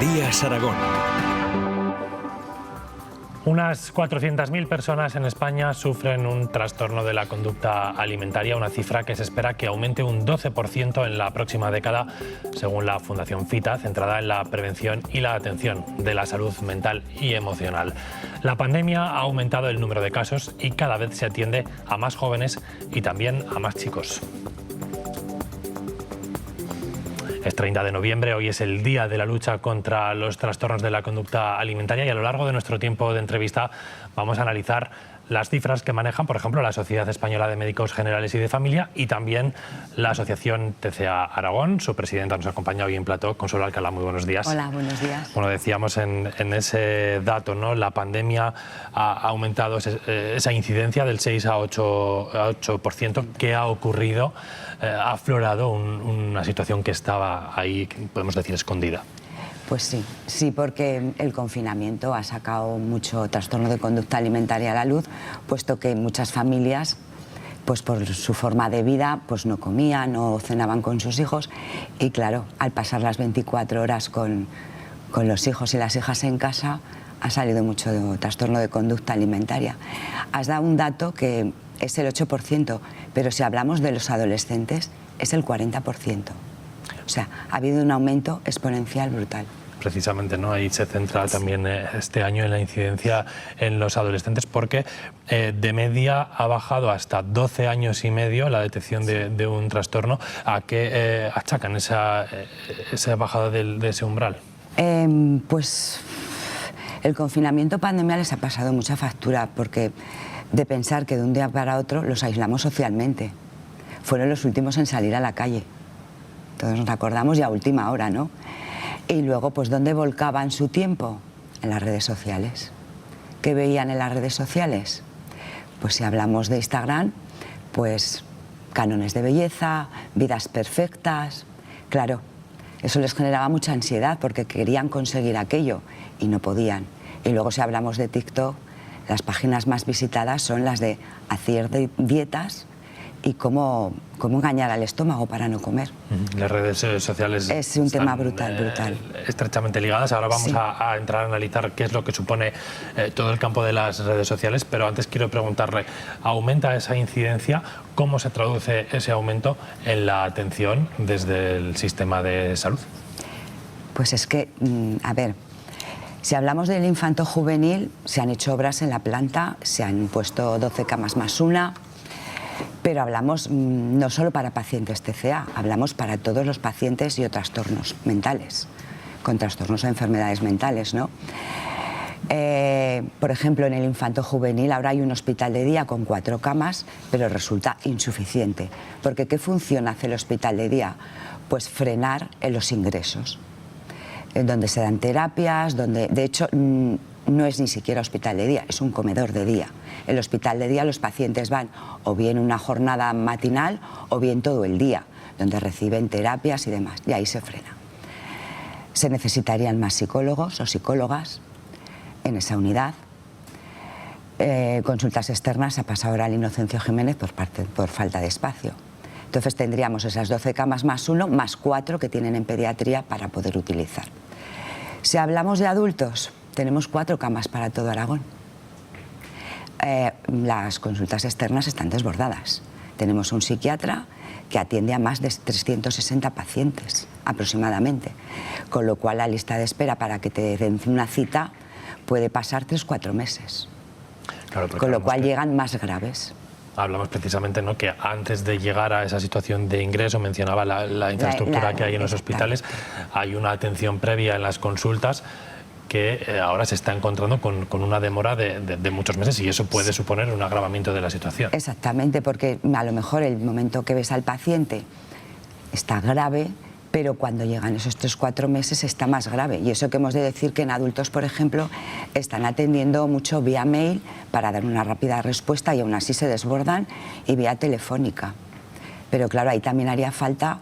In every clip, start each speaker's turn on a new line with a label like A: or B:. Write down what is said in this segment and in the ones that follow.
A: Matías Aragón.
B: Unas 400.000 personas en España sufren un trastorno de la conducta alimentaria, una cifra que se espera que aumente un 12% en la próxima década, según la Fundación FITA, centrada en la prevención y la atención de la salud mental y emocional. La pandemia ha aumentado el número de casos y cada vez se atiende a más jóvenes y también a más chicos. Es 30 de noviembre, hoy es el día de la lucha contra los trastornos de la conducta alimentaria y a lo largo de nuestro tiempo de entrevista vamos a analizar las cifras que manejan, por ejemplo, la Sociedad Española de Médicos Generales y de Familia y también la Asociación TCA Aragón. Su presidenta nos acompaña hoy en plató, Consuelo Alcalá, muy buenos días.
C: Hola, buenos días.
B: Bueno, decíamos en ese dato, ¿no? La pandemia ha aumentado esa incidencia del 6 a 8%. ¿Qué ha ocurrido? Ha aflorado una situación que estaba ahí, podemos decir, escondida.
C: Pues sí, porque el confinamiento ha sacado mucho trastorno de conducta alimentaria a la luz, puesto que muchas familias, pues por su forma de vida, pues no comían o cenaban con sus hijos y claro, al pasar las 24 horas con los hijos y las hijas en casa, ha salido mucho trastorno de conducta alimentaria. Has dado un dato que es el 8%, pero si hablamos de los adolescentes es el 40%. O sea, ha habido un aumento exponencial brutal.
B: Precisamente, ¿no? Ahí se centra también este año en la incidencia en los adolescentes porque de media ha bajado hasta 12 años y medio la detección de un trastorno. ¿A qué achacan esa bajada de ese umbral?
C: Pues el confinamiento pandemia les ha pasado mucha factura porque de pensar que de un día para otro los aislamos socialmente. Fueron los últimos en salir a la calle. Todos nos acordamos ya a última hora, ¿no? Y luego, pues, ¿dónde volcaban su tiempo? En las redes sociales. ¿Qué veían en las redes sociales? Pues si hablamos de Instagram, pues cánones de belleza, vidas perfectas. Claro, eso les generaba mucha ansiedad porque querían conseguir aquello y no podían. Y luego si hablamos de TikTok, las páginas más visitadas son las de hacer dietas y cómo engañar al estómago para no comer.
B: Las redes sociales
C: es un tema brutal.
B: Estrechamente ligadas. Ahora vamos a entrar a analizar qué es lo que supone todo el campo de las redes sociales, pero antes quiero preguntarle, ¿aumenta esa incidencia? ¿Cómo se traduce ese aumento en la atención desde el sistema de salud?
C: Pues es que, a ver, si hablamos del infanto juvenil, se han hecho obras en la planta, se han puesto 12 camas más una. Pero hablamos no solo para pacientes TCA, hablamos para todos los pacientes y trastornos mentales, con trastornos o enfermedades mentales, ¿no? Por ejemplo, en el infanto juvenil ahora hay un hospital de día con 4 camas, pero resulta insuficiente. Porque ¿qué función hace el hospital de día? Pues frenar en los ingresos, en donde se dan terapias, donde de hecho no es ni siquiera hospital de día, es un comedor de día. El hospital de día los pacientes van o bien una jornada matinal o bien todo el día, donde reciben terapias y demás, y ahí se frena. Se necesitarían más psicólogos o psicólogas en esa unidad. Consultas externas ha pasado ahora al Inocencio Jiménez por falta de espacio. Entonces tendríamos esas 12 camas más 1, más 4 que tienen en pediatría para poder utilizar. Si hablamos de adultos, tenemos 4 camas para todo Aragón. Las consultas externas están desbordadas. Tenemos un psiquiatra que atiende a más de 360 pacientes aproximadamente, con lo cual la lista de espera para que te den una cita puede pasar 3-4 meses, claro, con lo cual llegan más graves.
B: Hablamos precisamente, ¿no?, que antes de llegar a esa situación de ingreso, mencionaba la infraestructura que hay en los hospitales, hay una atención previa en las consultas que ahora se está encontrando con una demora de muchos meses y eso puede suponer un agravamiento de la situación.
C: Exactamente, porque a lo mejor el momento que ves al paciente está grave, pero cuando llegan esos 3-4 meses está más grave. Y eso que hemos de decir que en adultos, por ejemplo, están atendiendo mucho vía mail para dar una rápida respuesta y aún así se desbordan y vía telefónica. Pero claro, ahí también haría falta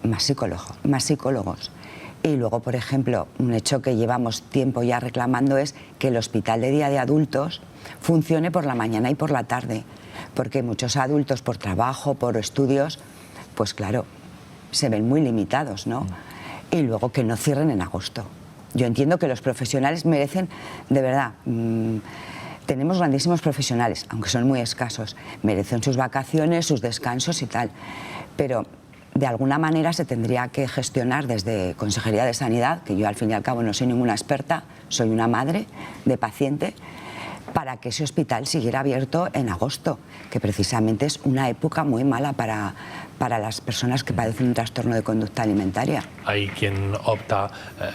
C: más psicólogos. Y luego, por ejemplo, un hecho que llevamos tiempo ya reclamando es que el hospital de día de adultos funcione por la mañana y por la tarde, porque muchos adultos por trabajo, por estudios, pues claro, se ven muy limitados, ¿no? Y luego que no cierren en agosto, Yo entiendo que los profesionales merecen, de verdad, tenemos grandísimos profesionales, aunque son muy escasos, merecen sus vacaciones, sus descansos y tal, pero de alguna manera se tendría que gestionar desde Consejería de Sanidad, que yo al fin y al cabo no soy ninguna experta, soy una madre de paciente, para que ese hospital siguiera abierto en agosto, que precisamente es una época muy mala para las personas que padecen un trastorno de conducta alimentaria.
B: Hay quien opta,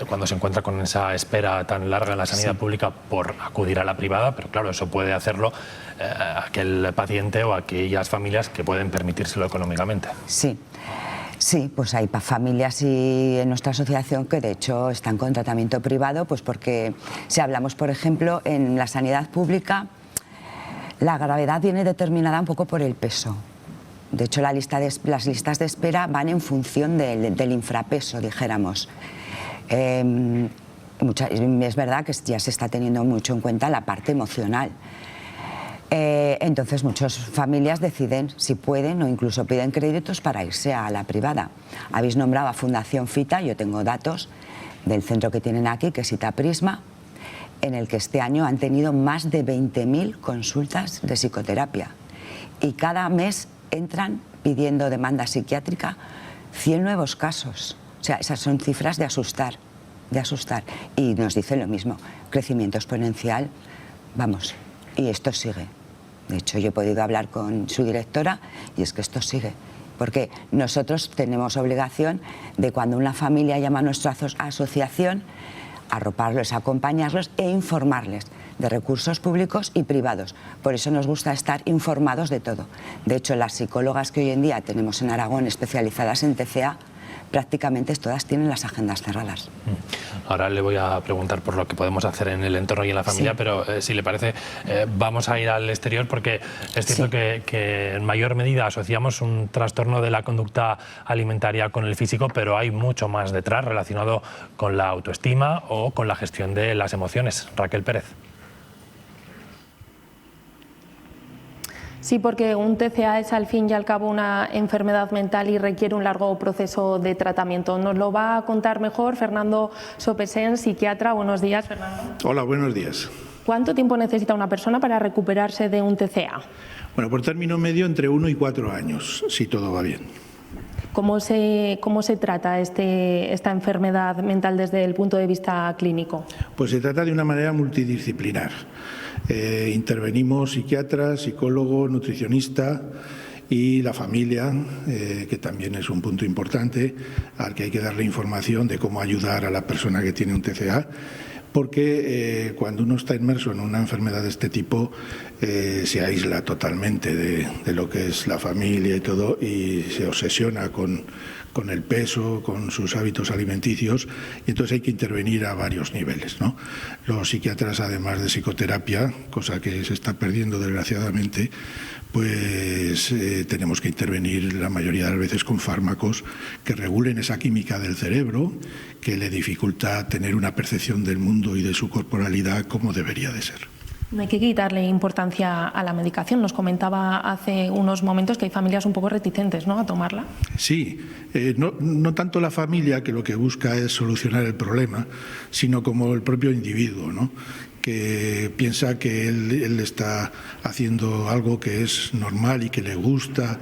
B: cuando se encuentra con esa espera tan larga en la sanidad pública, por acudir a la privada, pero claro, eso puede hacerlo aquel paciente o aquellas familias que pueden permitírselo económicamente.
C: Sí, pues hay familias en nuestra asociación que de hecho están con tratamiento privado, pues porque si hablamos, por ejemplo, en la sanidad pública, la gravedad viene determinada un poco por el peso. De hecho, las listas de espera van en función del infrapeso, dijéramos. Es verdad que ya se está teniendo mucho en cuenta la parte emocional. Entonces muchas familias deciden si pueden o incluso piden créditos para irse a la privada. Habéis nombrado a Fundación Fita, yo tengo datos del centro que tienen aquí, que es Itaprisma, en el que este año han tenido más de 20.000 consultas de psicoterapia y cada mes entran pidiendo demanda psiquiátrica 100 nuevos casos. O sea, esas son cifras de asustar. Y nos dicen lo mismo, crecimiento exponencial, vamos, y esto sigue. De hecho, yo he podido hablar con su directora y es que esto sigue. Porque nosotros tenemos obligación de, cuando una familia llama a nuestra asociación, arroparlos, acompañarlos e informarles de recursos públicos y privados. Por eso nos gusta estar informados de todo. De hecho, las psicólogas que hoy en día tenemos en Aragón especializadas en TCA, prácticamente todas tienen las agendas cerradas.
B: Ahora le voy a preguntar por lo que podemos hacer en el entorno y en la familia, pero si le parece, vamos a ir al exterior, porque es cierto que en mayor medida asociamos un trastorno de la conducta alimentaria con el físico, pero hay mucho más detrás relacionado con la autoestima o con la gestión de las emociones. Raquel Pérez.
A: Sí, porque un TCA es al fin y al cabo una enfermedad mental y requiere un largo proceso de tratamiento. Nos lo va a contar mejor Fernando Sopesen, psiquiatra. Buenos días, Fernando.
D: Hola, buenos días.
A: ¿Cuánto tiempo necesita una persona para recuperarse de un TCA?
D: Bueno, por término medio entre 1 y 4 años, si todo va bien.
A: ¿Cómo se trata esta enfermedad mental desde el punto de vista clínico?
D: Pues se trata de una manera multidisciplinar. Intervenimos psiquiatras, psicólogo, nutricionista y la familia, que también es un punto importante al que hay que darle información de cómo ayudar a la persona que tiene un TCA. Porque cuando uno está inmerso en una enfermedad de este tipo se aísla totalmente de lo que es la familia y todo, y se obsesiona con el peso, con sus hábitos alimenticios, y entonces hay que intervenir a varios niveles, ¿no? Los psiquiatras, además de psicoterapia, cosa que se está perdiendo desgraciadamente, pues tenemos que intervenir la mayoría de las veces con fármacos que regulen esa química del cerebro, que le dificulta tener una percepción del mundo y de su corporalidad como debería de ser.
A: No hay que quitarle importancia a la medicación. Nos comentaba hace unos momentos que hay familias un poco reticentes, ¿no?, a tomarla. Sí,
D: no tanto la familia, que lo que busca es solucionar el problema, sino como el propio individuo, ¿no?, que piensa que él está haciendo algo que es normal y que le gusta,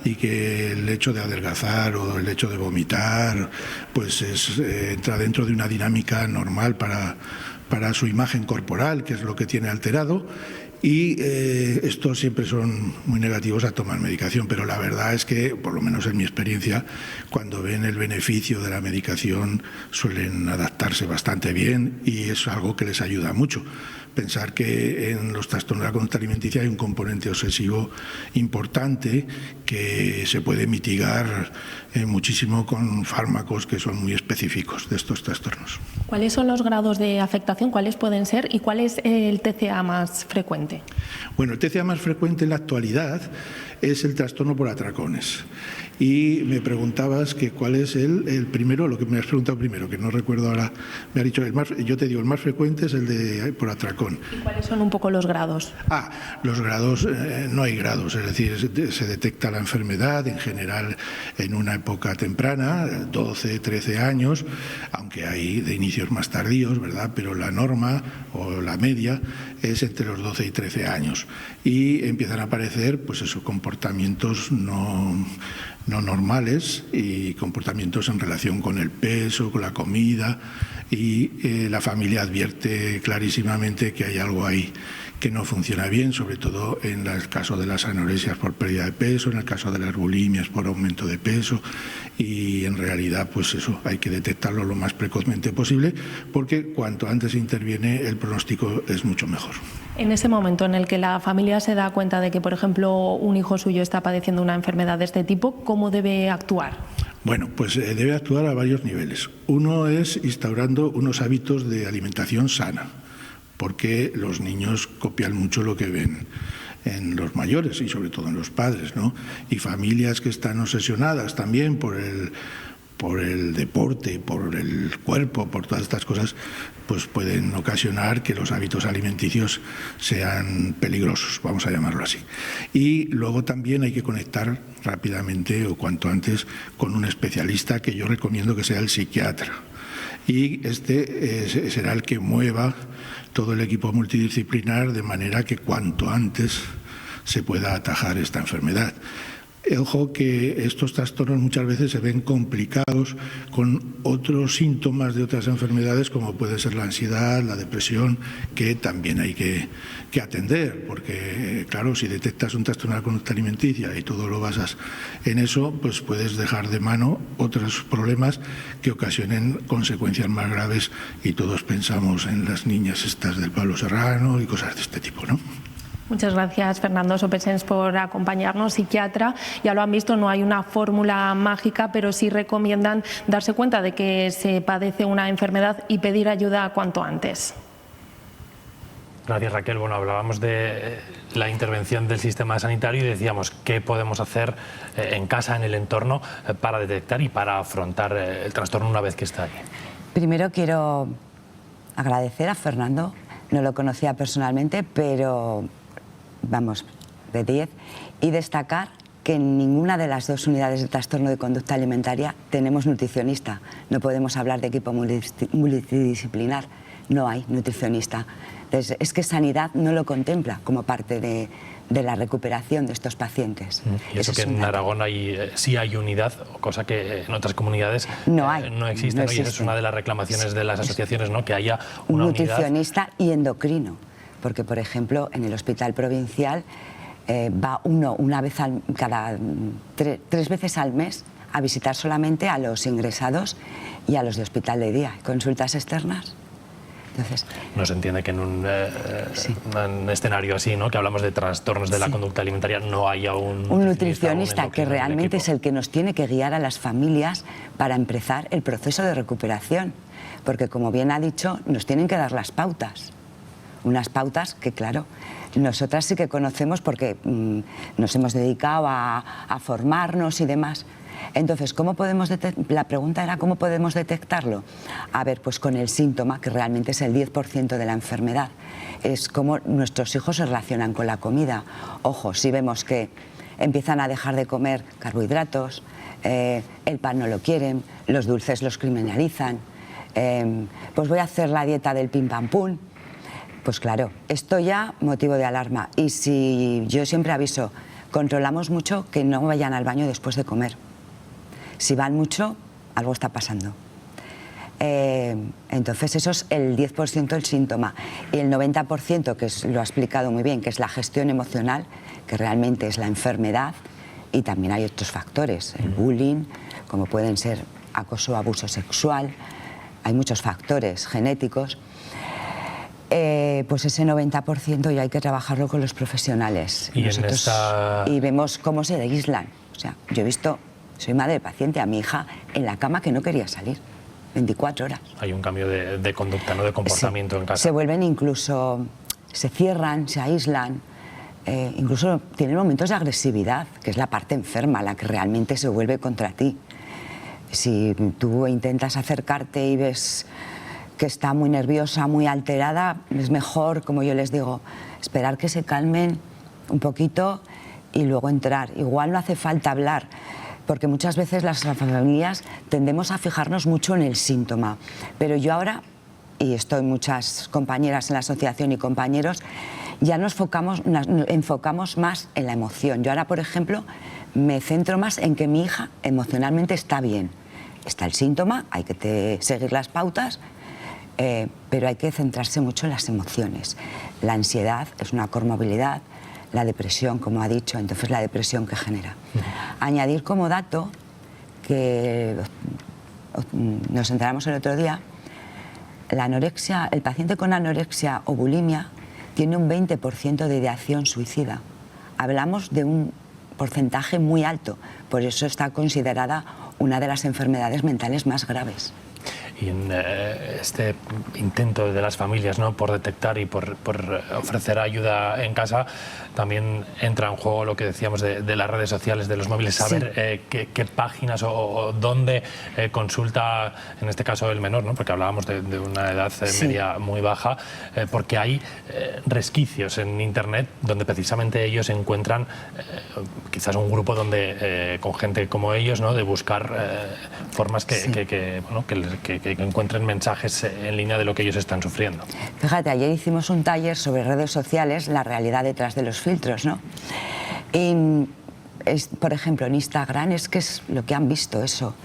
D: y que el hecho de adelgazar o el hecho de vomitar pues entra dentro de una dinámica normal para su imagen corporal, que es lo que tiene alterado, y estos siempre son muy negativos a tomar medicación, pero la verdad es que, por lo menos en mi experiencia, cuando ven el beneficio de la medicación suelen adaptarse bastante bien, y es algo que les ayuda mucho. Pensar que en los trastornos de la conducta alimenticia hay un componente obsesivo importante que se puede mitigar muchísimo con fármacos que son muy específicos de estos trastornos.
A: ¿Cuáles son los grados de afectación? ¿Cuáles pueden ser? ¿Y cuál es el TCA más frecuente?
D: Bueno, el TCA más frecuente en la actualidad es el trastorno por atracones. Y me preguntabas que cuál es el primero, lo que me has preguntado primero, que no recuerdo ahora, me has dicho, yo te digo, el más frecuente es el de por atracón.
A: ¿Y cuáles son un poco los grados?
D: Los grados, no hay grados, es decir, se detecta la enfermedad en general en una época temprana, 12, 13 años, aunque hay de inicios más tardíos, ¿verdad? Pero la norma o la media es entre los 12 y 13 años. Y empiezan a aparecer, pues eso, comportamientos no normales y comportamientos en relación con el peso, con la comida, y la familia advierte clarísimamente que hay algo ahí que no funciona bien, sobre todo en el caso de las anoresias por pérdida de peso, en el caso de las bulimias por aumento de peso, y en realidad pues eso hay que detectarlo lo más precozmente posible, porque cuanto antes interviene el pronóstico es mucho mejor.
A: En ese momento en el que la familia se da cuenta de que, por ejemplo, un hijo suyo está padeciendo una enfermedad de este tipo, ¿cómo debe actuar?
D: Bueno, pues debe actuar a varios niveles. Uno es instaurando unos hábitos de alimentación sana, porque los niños copian mucho lo que ven en los mayores y sobre todo en los padres, ¿no? Y familias que están obsesionadas también por el deporte, por el cuerpo, por todas estas cosas, pues pueden ocasionar que los hábitos alimenticios sean peligrosos, vamos a llamarlo así. Y luego también hay que conectar rápidamente o cuanto antes con un especialista, que yo recomiendo que sea el psiquiatra. Y este será el que mueva todo el equipo multidisciplinar de manera que cuanto antes se pueda atajar esta enfermedad. Ojo que estos trastornos muchas veces se ven complicados con otros síntomas de otras enfermedades, como puede ser la ansiedad, la depresión, que también hay que atender, porque claro, si detectas un trastorno de la conducta alimenticia y todo lo basas en eso, pues puedes dejar de mano otros problemas que ocasionen consecuencias más graves, y todos pensamos en las niñas estas del Pablo Serrano y cosas de este tipo, ¿no?
A: Muchas gracias, Fernando Sopesens, por acompañarnos, psiquiatra. Ya lo han visto, no hay una fórmula mágica, pero sí recomiendan darse cuenta de que se padece una enfermedad y pedir ayuda cuanto antes.
B: Gracias, Raquel. Bueno, hablábamos de la intervención del sistema sanitario y decíamos qué podemos hacer en casa, en el entorno, para detectar y para afrontar el trastorno una vez que está ahí.
C: Primero quiero agradecer a Fernando, no lo conocía personalmente, pero vamos, de 10, y destacar que en ninguna de las dos unidades de trastorno de conducta alimentaria tenemos nutricionista. No podemos hablar de equipo multidisciplinar, no hay nutricionista. Entonces, es que Sanidad no lo contempla como parte de la recuperación de estos pacientes.
B: Y eso que en Aragón sí hay unidad, cosa que en otras comunidades no existe, ¿no? Y esa es una de las reclamaciones de las asociaciones, ¿no? Que haya una
C: nutricionista y endocrino. Porque, por ejemplo, en el hospital provincial va una vez tres veces al mes a visitar solamente a los ingresados y a los de hospital de día. ¿Consultas externas? Entonces,
B: no se entiende que en un escenario así, ¿no? Que hablamos de trastornos de la conducta alimentaria, no haya un
C: nutricionista que realmente es el que nos tiene que guiar a las familias para empezar el proceso de recuperación. Porque, como bien ha dicho, nos tienen que dar las pautas. Unas pautas que, claro, nosotras sí que conocemos porque nos hemos dedicado a formarnos y demás. Entonces, la pregunta era ¿cómo podemos detectarlo? A ver, pues con el síntoma, que realmente es el 10% de la enfermedad. Es cómo nuestros hijos se relacionan con la comida. Ojo, si vemos que empiezan a dejar de comer carbohidratos, el pan no lo quieren, los dulces los criminalizan, pues voy a hacer la dieta del pim pam pum. Pues claro, esto ya motivo de alarma. Y si yo siempre aviso, controlamos mucho que no vayan al baño después de comer. Si van mucho, algo está pasando. Entonces eso es el 10% del síntoma. Y el 90%, que lo ha explicado muy bien, que es la gestión emocional, que realmente es la enfermedad, y también hay otros factores, el bullying, como pueden ser acoso o abuso sexual, hay muchos factores genéticos. Pues ese 90% ya hay que trabajarlo con los profesionales. Y vemos cómo se aíslan. O sea, yo he visto, soy madre de paciente, a mi hija en la cama que no quería salir, 24 horas.
B: Hay un cambio de conducta, ¿no? De comportamiento en casa.
C: Se vuelven incluso, se cierran, se aíslan, incluso tienen momentos de agresividad, que es la parte enferma, la que realmente se vuelve contra ti. Si tú intentas acercarte y ves que está muy nerviosa, muy alterada, es mejor, como yo les digo, esperar que se calmen un poquito y luego entrar. Igual no hace falta hablar, porque muchas veces las familias tendemos a fijarnos mucho en el síntoma. Pero yo ahora, y estoy muchas compañeras en la asociación y compañeros, ya nos enfocamos más en la emoción. Yo ahora, por ejemplo, me centro más en que mi hija emocionalmente está bien. Está el síntoma, hay que seguir las pautas, pero hay que centrarse mucho en las emociones. La ansiedad es una comorbilidad, la depresión, como ha dicho, entonces la depresión que genera. Añadir como dato, que nos enteramos el otro día, la anorexia, el paciente con anorexia o bulimia tiene un 20% de ideación suicida. Hablamos de un porcentaje muy alto, por eso está considerada una de las enfermedades mentales más graves.
B: Y en este intento de las familias, ¿no?, por detectar y por ofrecer ayuda en casa, también entra en juego lo que decíamos de las redes sociales, de los móviles, saber sí. qué páginas o dónde consulta, en este caso el menor, ¿no?, porque hablábamos de una edad sí. media muy baja, porque hay resquicios en Internet donde precisamente ellos encuentran quizás un grupo donde con gente como ellos, ¿no?, de buscar formas que encuentren mensajes en línea de lo que ellos están sufriendo.
C: Fíjate, ayer hicimos un taller sobre redes sociales, la realidad detrás de los filtros, ¿no? Y por ejemplo, en Instagram es que es lo que han visto eso.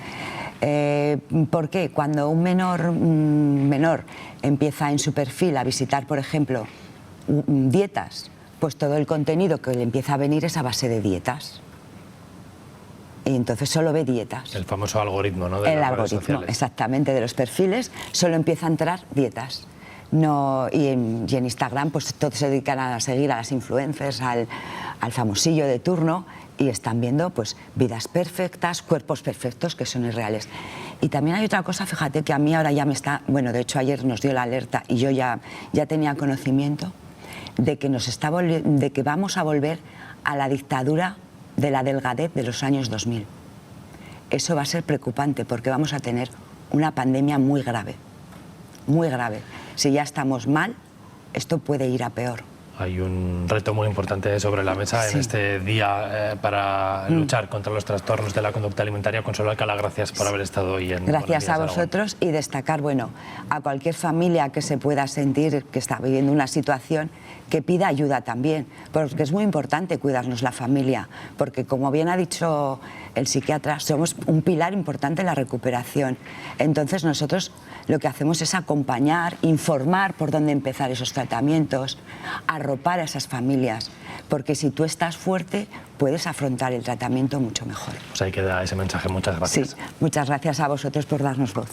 C: ¿Por qué? Cuando un menor empieza en su perfil a visitar, por ejemplo, dietas, pues todo el contenido que le empieza a venir es a base de dietas. Y entonces solo ve dietas.
B: El famoso algoritmo, ¿no?, de
C: el
B: las
C: algoritmo,
B: redes sociales.
C: Exactamente, de los perfiles, solo empieza a entrar dietas. No, y en Instagram pues todos se dedican a seguir a las influencers, al famosillo de turno, y están viendo pues vidas perfectas, cuerpos perfectos que son irreales. Y también hay otra cosa, fíjate, que a mí ahora ya me está... Bueno, de hecho ayer nos dio la alerta y yo ya tenía conocimiento de que vamos a volver a la dictadura de la delgadez de los años 2000. Eso va a ser preocupante porque vamos a tener una pandemia muy grave, muy grave. Si ya estamos mal, esto puede ir a peor.
B: Hay un reto muy importante sobre la mesa sí. en este día para luchar contra los trastornos de la conducta alimentaria. Consuelo Alcalá, gracias por haber estado hoy en
C: Gracias a vosotros y destacar, bueno, a cualquier familia que se pueda sentir que está viviendo una situación, que pida ayuda también, porque es muy importante cuidarnos la familia, porque como bien ha dicho el psiquiatra, somos un pilar importante en la recuperación. Entonces nosotros lo que hacemos es acompañar, informar por dónde empezar esos tratamientos, arropar a esas familias, porque si tú estás fuerte puedes afrontar el tratamiento mucho mejor.
B: Pues ahí queda ese mensaje, muchas gracias.
C: Sí, muchas gracias a vosotros por darnos voz.